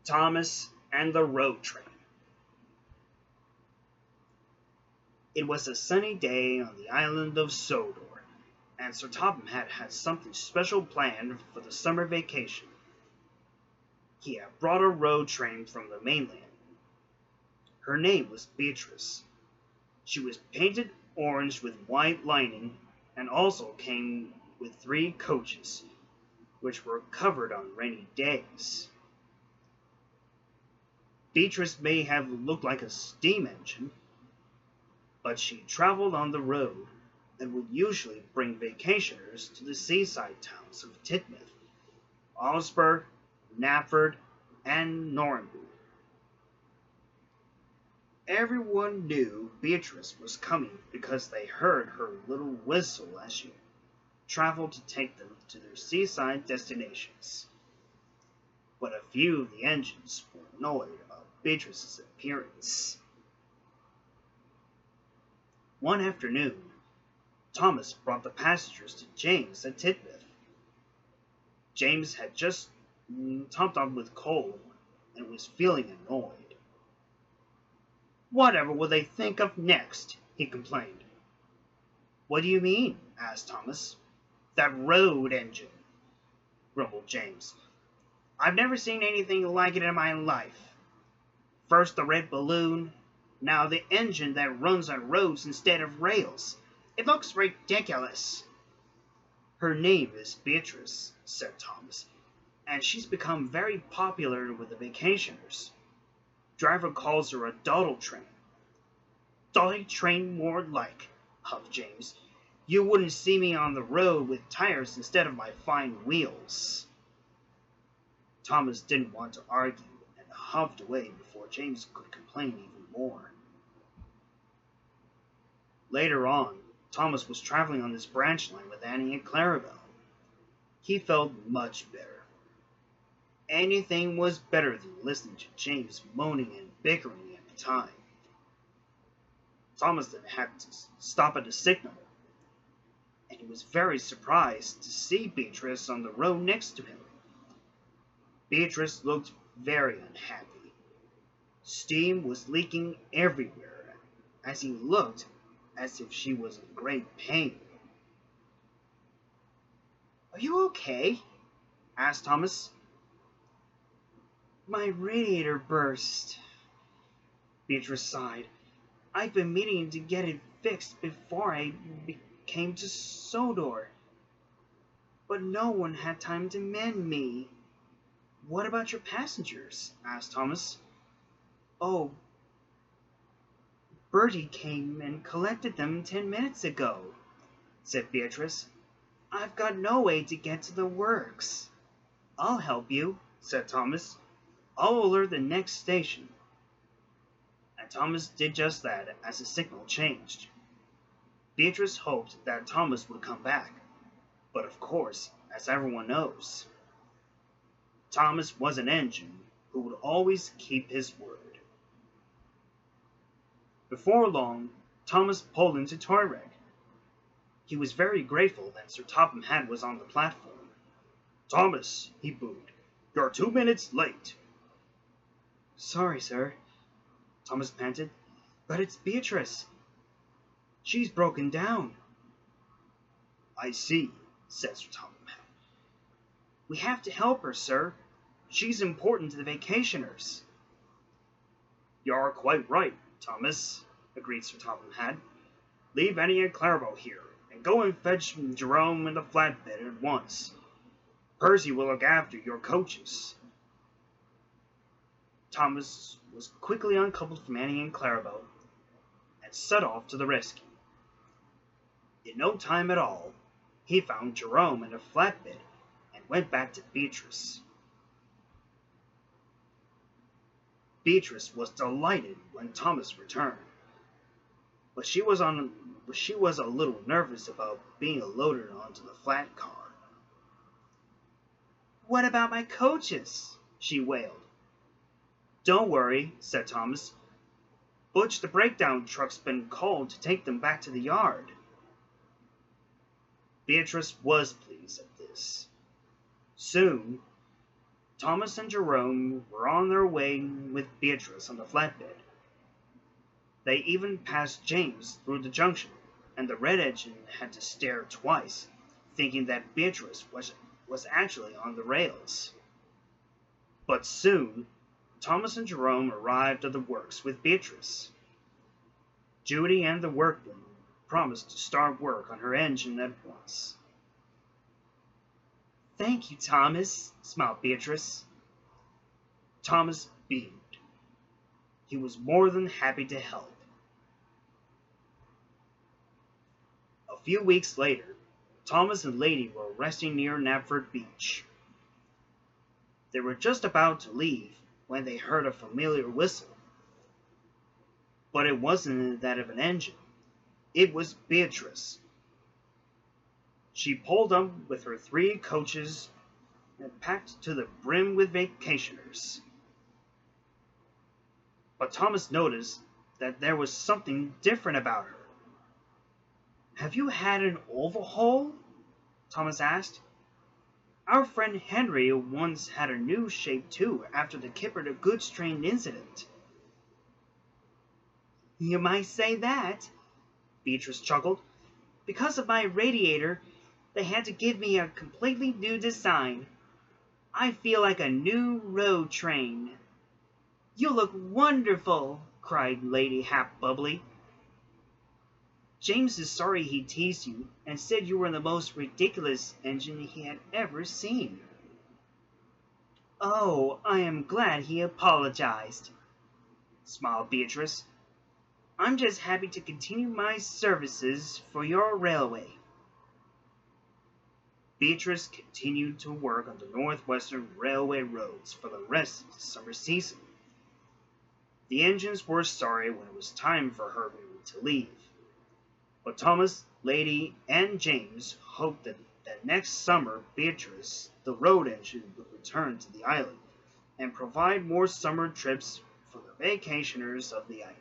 Thomas and the Road Train. It was a sunny day on the island of Sodor, and Sir Topham had something special planned for the summer vacation. He had brought a road train from the mainland. Her name was Beatrice. She was painted orange with white lining and also came with 3 coaches, which were covered on rainy days. Beatrice may have looked like a steam engine, but she traveled on the road and would usually bring vacationers to the seaside towns of Titmouth, Osberg, Knapford, and Normanby. Everyone knew Beatrice was coming because they heard her little whistle as she traveled to take them to their seaside destinations. But a few of the engines were annoyed about Beatrice's appearance. One afternoon, Thomas brought the passengers to James at Titmouth. James had just topped up with coal and was feeling annoyed. "Whatever will they think of next?" he complained. "What do you mean?" asked Thomas. "That road engine," grumbled James. "I've never seen anything like it in my life. First the red balloon, now the engine that runs on roads instead of rails. It looks ridiculous." "Her name is Beatrice," said Thomas, "and she's become very popular with the vacationers. Driver calls her a dawdle train." "Dawdle train more like," huffed James. "You wouldn't see me on the road with tires instead of my fine wheels." Thomas didn't want to argue and huffed away before James could complain even more. Later on, Thomas was traveling on this branch line with Annie and Clarabelle. He felt much better. Anything was better than listening to James moaning and bickering at the time. Thomas then had to stop at a signal, and he was very surprised to see Beatrice on the road next to him. Beatrice looked very unhappy. Steam was leaking everywhere as he looked as if she was in great pain. "Are you okay?" asked Thomas. "My radiator burst," Beatrice sighed. "I've been meaning to get it fixed before I came to Sodor, but no one had time to mend me." "What about your passengers?" asked Thomas. "Oh, Bertie came and collected them 10 minutes ago," said Beatrice. "I've got no way to get to the works." "I'll help you," said Thomas. "I'll alert the next station." And Thomas did just that as the signal changed. Beatrice hoped that Thomas would come back, but of course, as everyone knows, Thomas was an engine who would always keep his word. Before long, Thomas pulled into Toyrek. He was very grateful that Sir Topham Hatt was on the platform. "Thomas," he boomed, "you're 2 minutes late." "Sorry, sir," Thomas panted, "but it's Beatrice. She's broken down." "I see," said Sir Topham Hatt. "We have to help her, sir. She's important to the vacationers." "You're quite right, Thomas," agreed Sir Topham Hatt. "Leave Annie and Clarabelle here, and go and fetch Jerome and the flatbed at once. Percy will look after your coaches." Thomas was quickly uncoupled from Annie and Clarabelle and set off to the rescue. In no time at all, he found Jerome and a flatbed and went back to Beatrice. Beatrice was delighted when Thomas returned, but she was a little nervous about being loaded onto the flat car. "What about my coaches?" she wailed. "Don't worry," said Thomas. "Butch the breakdown truck's been called to take them back to the yard." Beatrice was pleased at this. Soon, Thomas and Jerome were on their way with Beatrice on the flatbed. They even passed James through the junction, and the red engine had to stare twice, thinking that Beatrice was actually on the rails. But soon, Thomas and Jerome arrived at the works with Beatrice. Judy and the workmen promised to start work on her engine at once. "Thank you, Thomas," smiled Beatrice. Thomas beamed. He was more than happy to help. A few weeks later, Thomas and Lady were resting near Knapford Beach. They were just about to leave when they heard a familiar whistle. But it wasn't that of an engine. It was Beatrice. She pulled up with her 3 coaches and packed to the brim with vacationers. But Thomas noticed that there was something different about her. "Have you had an overhaul?" Thomas asked. "Our friend Henry once had a new shape too after the Kiefer the goods train incident." "You might say that," Beatrice chuckled. "Because of my radiator, they had to give me a completely new design. I feel like a new road train." "You look wonderful," cried Lady Hap bubbly. "James is sorry he teased you and said you were the most ridiculous engine he had ever seen." "Oh, I am glad he apologized," smiled Beatrice. "I'm just happy to continue my services for your railway." Beatrice continued to work on the Northwestern Railway roads for the rest of the summer season. The engines were sorry when it was time for her to leave. But Thomas, Lady, and James hoped that next summer Beatrice, the road engine, would return to the island and provide more summer trips for the vacationers of the island.